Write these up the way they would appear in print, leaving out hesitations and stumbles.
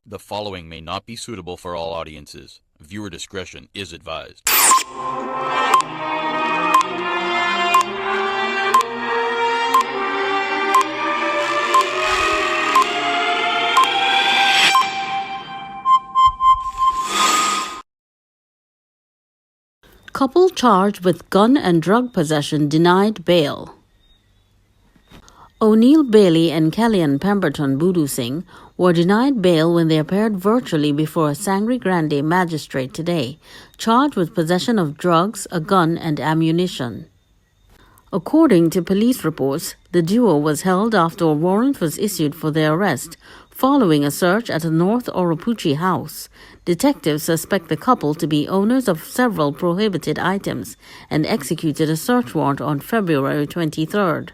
The following may not be suitable for all audiences. Viewer discretion is advised. Couple charged with gun and drug possession denied bail. O'Neill Bailey and Kellyanne Pemberton Boodoo Singh were denied bail when they appeared virtually before a Sangre Grande magistrate today, charged with possession of drugs, a gun, and ammunition. According to police reports, the duo was held after a warrant was issued for their arrest, following a search at a North Oropuchi house. Detectives suspect the couple to be owners of several prohibited items and executed a search warrant on February 23rd.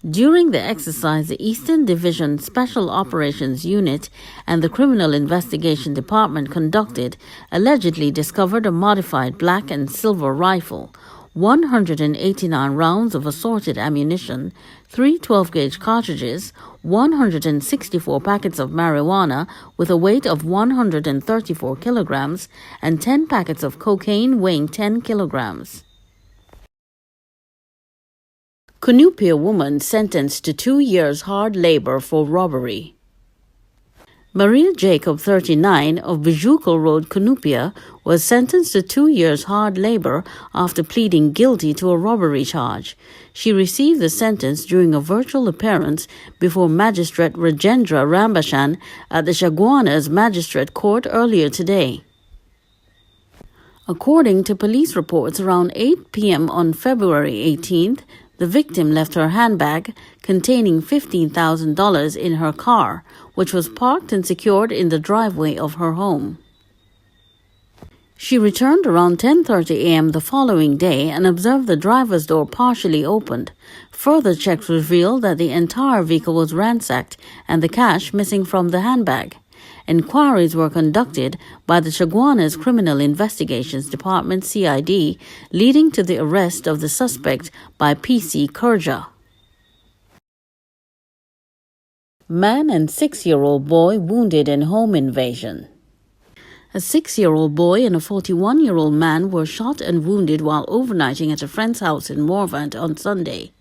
During the exercise, the Eastern Division Special Operations Unit and the Criminal Investigation Department allegedly discovered a modified black and silver rifle, 189 rounds of assorted ammunition, 3 12-gauge cartridges, 164 packets of marijuana with a weight of 134 kilograms, and 10 packets of cocaine weighing 10 kilograms. Cunupia woman sentenced to 2 years hard labor for robbery. Maria Jacob, 39, of Bijucal Road, Cunupia, was sentenced to 2 years hard labor after pleading guilty to a robbery charge. She received the sentence during a virtual appearance before Magistrate Rajendra Rambashan at the Chaguanas Magistrate Court earlier today. According to police reports, around 8 p.m. on February 18th, the victim left her handbag containing $15,000 in her car, which was parked and secured in the driveway of her home. She returned around 10:30 a.m. the following day and observed the driver's door partially opened. Further checks revealed that the entire vehicle was ransacked and the cash missing from the handbag. Inquiries were conducted by the Chaguanas Criminal Investigations Department (CID), leading to the arrest of the suspect by PC Kurja. Man and 6-year-old boy wounded in home invasion. A 6-year-old boy and a 41-year-old man were shot and wounded while overnighting at a friend's house in Morvant on Sunday.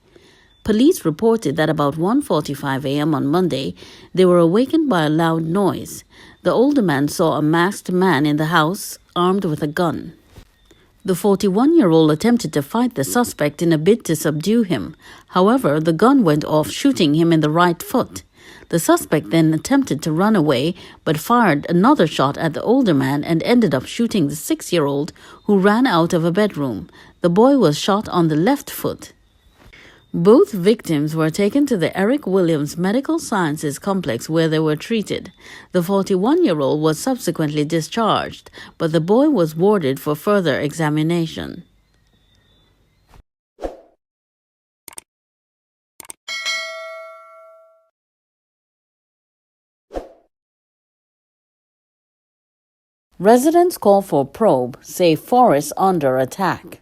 Police reported that about 1:45 a.m. on Monday, they were awakened by a loud noise. The older man saw a masked man in the house, armed with a gun. The 41-year-old attempted to fight the suspect in a bid to subdue him. However, the gun went off, shooting him in the right foot. The suspect then attempted to run away, but fired another shot at the older man and ended up shooting the 6-year-old, who ran out of a bedroom. The boy was shot on the left foot. Both victims were taken to the Eric Williams Medical Sciences Complex where they were treated. The 41-year-old was subsequently discharged, but the boy was warded for further examination. Residents call for probe, say forest under attack.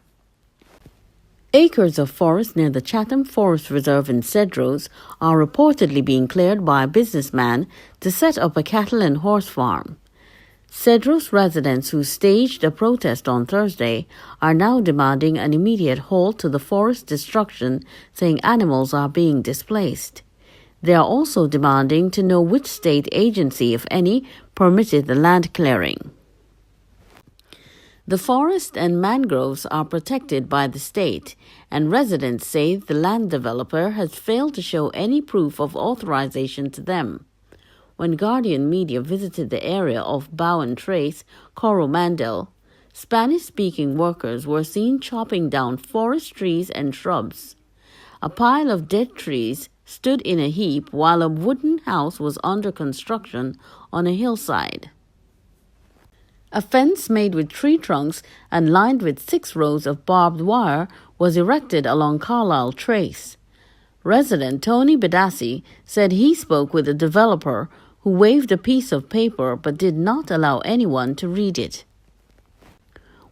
Acres of forest near the Chatham Forest Reserve in Cedros are reportedly being cleared by a businessman to set up a cattle and horse farm. Cedros residents who staged a protest on Thursday are now demanding an immediate halt to the forest destruction, saying animals are being displaced. They are also demanding to know which state agency, if any, permitted the land clearing. The forest and mangroves are protected by the state, and residents say the land developer has failed to show any proof of authorization to them. When Guardian Media visited the area of Bowen Trace, Coromandel, Spanish-speaking workers were seen chopping down forest trees and shrubs. A pile of dead trees stood in a heap while a wooden house was under construction on a hillside. A fence made with tree trunks and lined with 6 rows of barbed wire was erected along Carlisle Trace. Resident Tony Bedassi said he spoke with the developer, who waved a piece of paper but did not allow anyone to read it.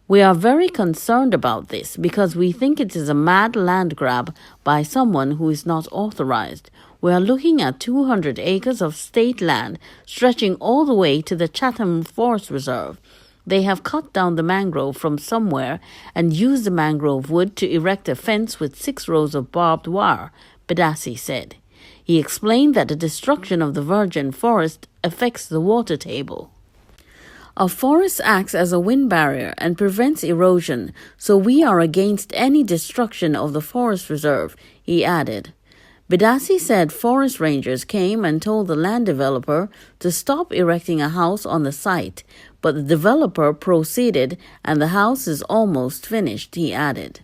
We are very concerned about this because we think it is a mad land grab by someone who is not authorized. We are looking at 200 acres of state land stretching all the way to the Chatham Forest Reserve. They have cut down the mangrove from somewhere and used the mangrove wood to erect a fence with 6 rows of barbed wire, Bedassi said. He explained that the destruction of the virgin forest affects the water table. A forest acts as a wind barrier and prevents erosion, so we are against any destruction of the forest reserve, he added. Bedassi said forest rangers came and told the land developer to stop erecting a house on the site, but the developer proceeded and the house is almost finished, he added.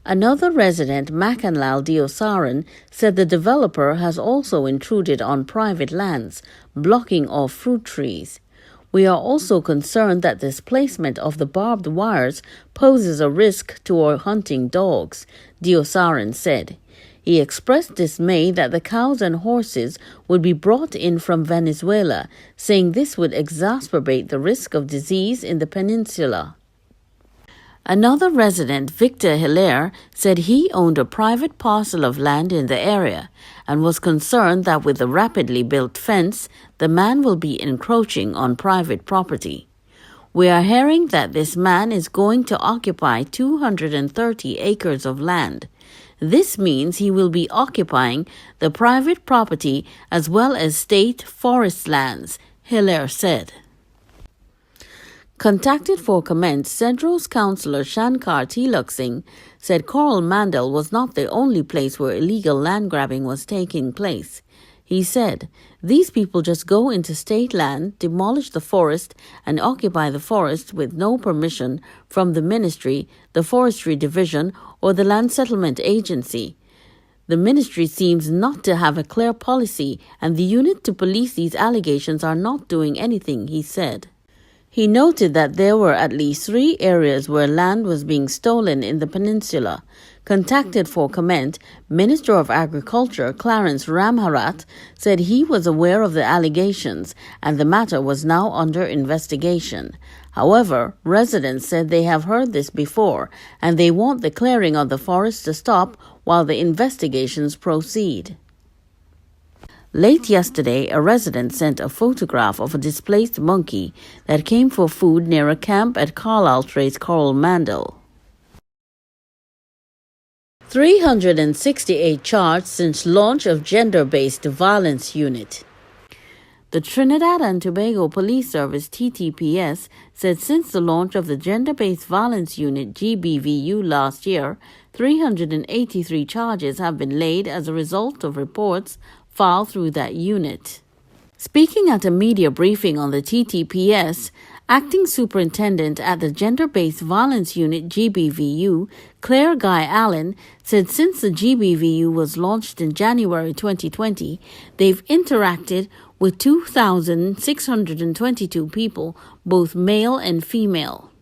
Another resident, Makanlal Diosaran, said the developer has also intruded on private lands, blocking off fruit trees. We are also concerned that this placement of the barbed wires poses a risk to our hunting dogs, Diosaran said. He expressed dismay that the cows and horses would be brought in from Venezuela, saying this would exacerbate the risk of disease in the peninsula. Another resident, Victor Hilaire, said he owned a private parcel of land in the area and was concerned that with the rapidly built fence, the man will be encroaching on private property. We are hearing that this man is going to occupy 230 acres of land. This means he will be occupying the private property as well as state forest lands, Hilaire said. Contacted for comment, Cedros councillor Shankar Tilak Singh said Coral Mandal was not the only place where illegal land grabbing was taking place. He said, these people just go into state land, demolish the forest, and occupy the forest with no permission from the ministry, the forestry division, or the land settlement agency. The ministry seems not to have a clear policy, and the unit to police these allegations are not doing anything, he said. He noted that there were at least 3 areas where land was being stolen in the peninsula. Contacted for comment, Minister of Agriculture Clarence Ramharat said he was aware of the allegations and the matter was now under investigation. However, residents said they have heard this before and they want the clearing of the forest to stop while the investigations proceed. Late yesterday, a resident sent a photograph of a displaced monkey that came for food near a camp at Carlisle Trace, Coral Mandal. 368 charged since launch of gender-based violence unit. The Trinidad and Tobago Police Service (TTPS) said since the launch of the Gender-Based Violence Unit (GBVU) last year, 383 charges have been laid as a result of reports filed through that unit. Speaking at a media briefing on the TTPS, Acting Superintendent at the Gender-Based Violence Unit (GBVU), Claire Guy Allen, said since the GBVU was launched in January 2020, they've interacted with 2,622 people, both male and female.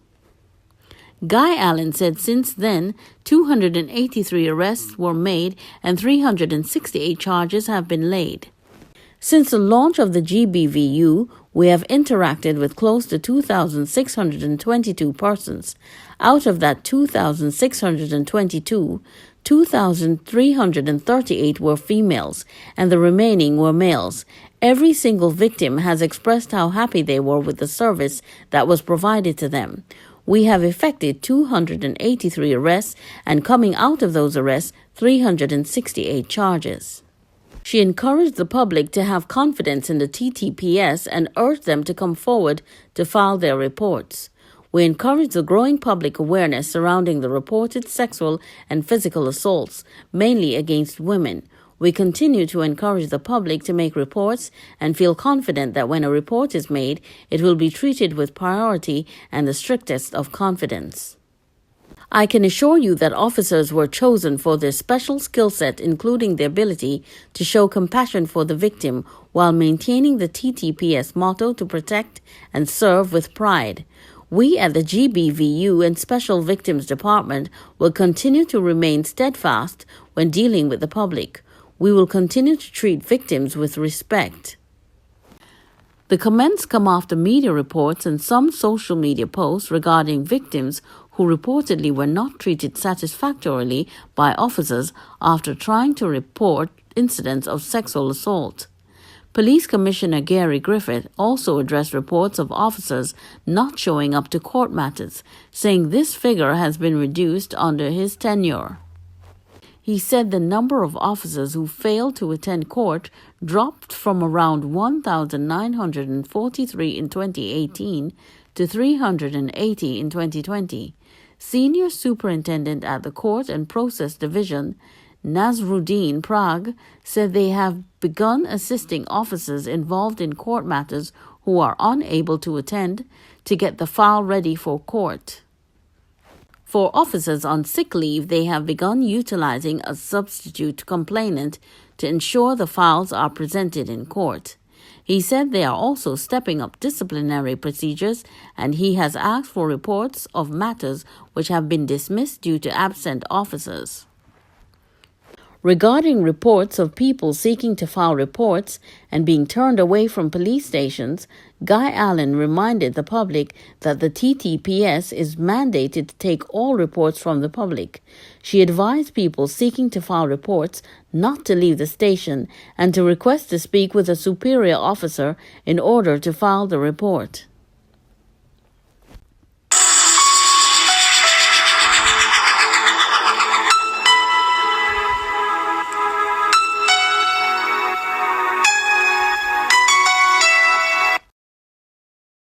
Guy Allen said since then, 283 arrests were made and 368 charges have been laid. Since the launch of the GBVU, we have interacted with close to 2,622 persons. Out of that 2,622, 2,338 were females, and the remaining were males. Every single victim has expressed how happy they were with the service that was provided to them. We have effected 283 arrests, and coming out of those arrests, 368 charges. She encouraged the public to have confidence in the TTPS and urged them to come forward to file their reports. We encourage the growing public awareness surrounding the reported sexual and physical assaults, mainly against women. We continue to encourage the public to make reports and feel confident that when a report is made, it will be treated with priority and the strictest of confidence. I can assure you that officers were chosen for their special skill set, including the ability to show compassion for the victim while maintaining the TTPS motto to protect and serve with pride. We at the GBVU and Special Victims Department will continue to remain steadfast when dealing with the public. We will continue to treat victims with respect. The comments come after media reports and some social media posts regarding victims who reportedly were not treated satisfactorily by officers after trying to report incidents of sexual assault. Police Commissioner Gary Griffith also addressed reports of officers not showing up to court matters, saying this figure has been reduced under his tenure. He said the number of officers who failed to attend court dropped from around 1,943 in 2018 to 380 in 2020. Senior Superintendent at the Court and Process Division, Nazruddin Prague, said they have begun assisting officers involved in court matters who are unable to attend to get the file ready for court. For officers on sick leave, they have begun utilizing a substitute complainant to ensure the files are presented in court. He said they are also stepping up disciplinary procedures, and he has asked for reports of matters which have been dismissed due to absent officers. Regarding reports of people seeking to file reports and being turned away from police stations, Guy Allen reminded the public that the TTPS is mandated to take all reports from the public. She advised people seeking to file reports not to leave the station and to request to speak with a superior officer in order to file the report.